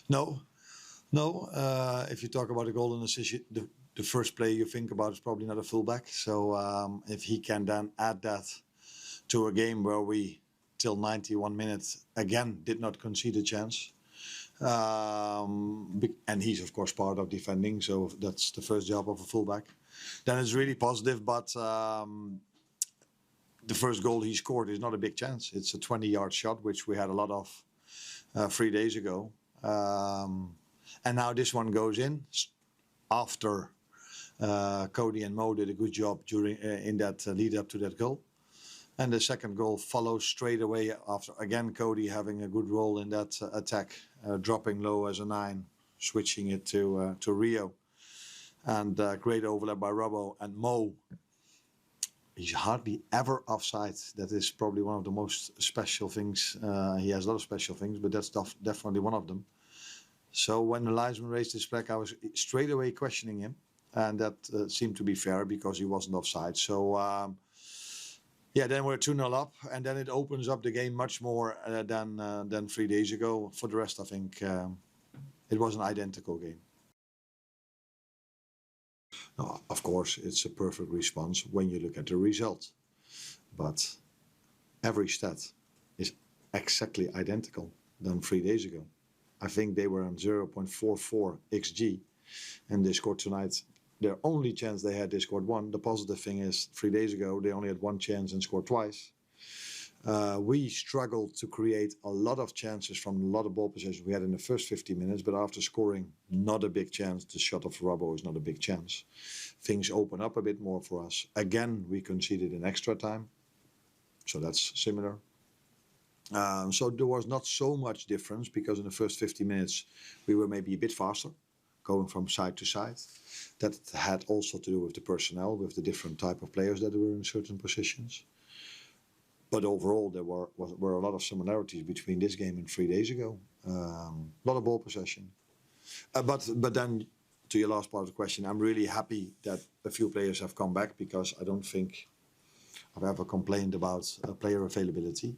No, no. If you talk about a golden assist, the first player you think about is probably not a fullback. So if he can then add that to a game where we, till 91 minutes, again did not concede a chance. And he's of course part of defending, so that's the first job of a fullback. Then it's really positive, but the first goal he scored is not a big chance. It's a 20-yard shot, which we had a lot of 3 days ago. And now this one goes in after Cody and Mo did a good job during in that lead up to that goal. And the second goal follows straight away after, again, Cody having a good role in that attack, dropping low as a 9, switching it to Rio. And great overlap by Robbo and Mo. He's hardly ever offside. That is probably one of the most special things. He has a lot of special things, but that's definitely one of them. So when the linesman raised his flag, I was straight away questioning him. And that seemed to be fair because he wasn't offside. So... yeah, then we're 2-0 up, and then it opens up the game much more than 3 days ago. For the rest, I think it was an identical game. Now, of course, it's a perfect response when you look at the result. But every stat is exactly identical than 3 days ago. I think they were on 0.44 XG, and they scored tonight. Their only chance they had, they scored one. The positive thing is 3 days ago, they only had one chance and scored twice. We struggled to create a lot of chances from a lot of ball possession we had in the first 50 minutes, but after scoring, not a big chance. The shot of Robbo is not a big chance. Things open up a bit more for us. Again, we conceded in extra time, so that's similar. So there was not so much difference because in the first 50 minutes, we were maybe a bit faster, going from side to side. That had also to do with the personnel, with the different type of players that were in certain positions. But overall, there were a lot of similarities between this game and 3 days ago. A lot of ball possession. But then, to your last part of the question, I'm really happy that a few players have come back because I don't think I've ever complained about player availability.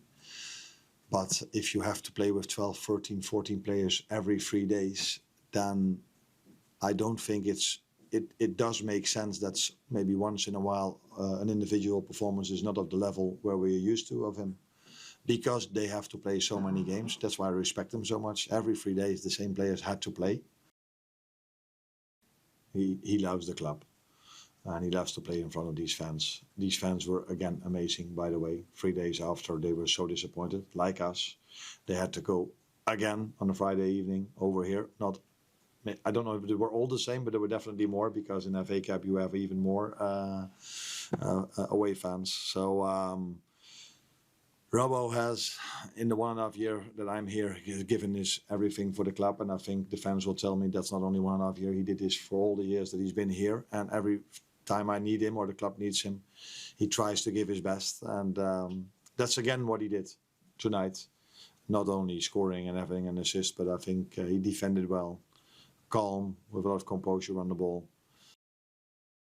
But if you have to play with 12, 13, 14 players every 3 days, then I don't think it does make sense that maybe once in a while an individual performance is not of the level where we're used to of him. Because they have to play so many games. That's why I respect them so much. Every 3 days the same players had to play. He loves the club. And he loves to play in front of these fans. These fans were, again, amazing, by the way. 3 days after they were so disappointed, like us. They had to go again on a Friday evening over here. I don't know if they were all the same, but there were definitely more because in FA Cup you have even more away fans. So Robbo has, in the 1.5 years that I'm here, given this everything for the club, and I think the fans will tell me that's not only 1.5 years. He did this for all the years that he's been here, and every time I need him or the club needs him, he tries to give his best, and that's again what he did tonight. Not only scoring and having an assist, but I think he defended well. Calm, with a lot of composure on the ball.